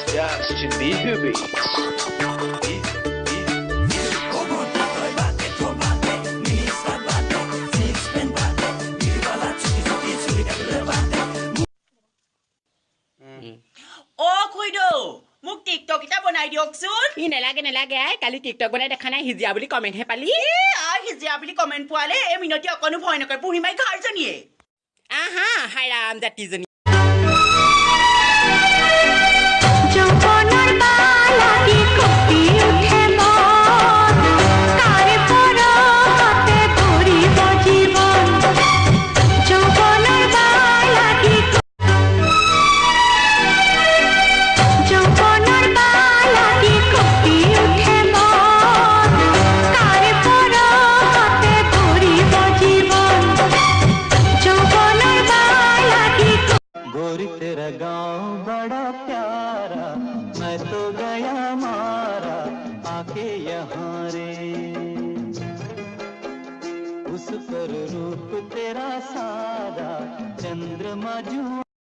Sebastian Beats. অ খুইদো মোক TikTok এটা বনাই দিয়কচোন ই নেলাগে নেলাগে আই কালি টিকটক বনাই দেখা নাই সিজিয়া বুলি কমেণ্টহে পালি সিজিয়া বুলি কমেণ্ট পোৱালে এই মিনতি অকণো ভয় নকৰে পুহি মাৰি ঘৰজনীয়ে আহা হাইৰাম জাতিজনী गोरी तेरा गांव बड़ा प्यारा मैं तो गया मारा आके यहाँ रे उस पर रूप तेरा सारा चंद्रमा जू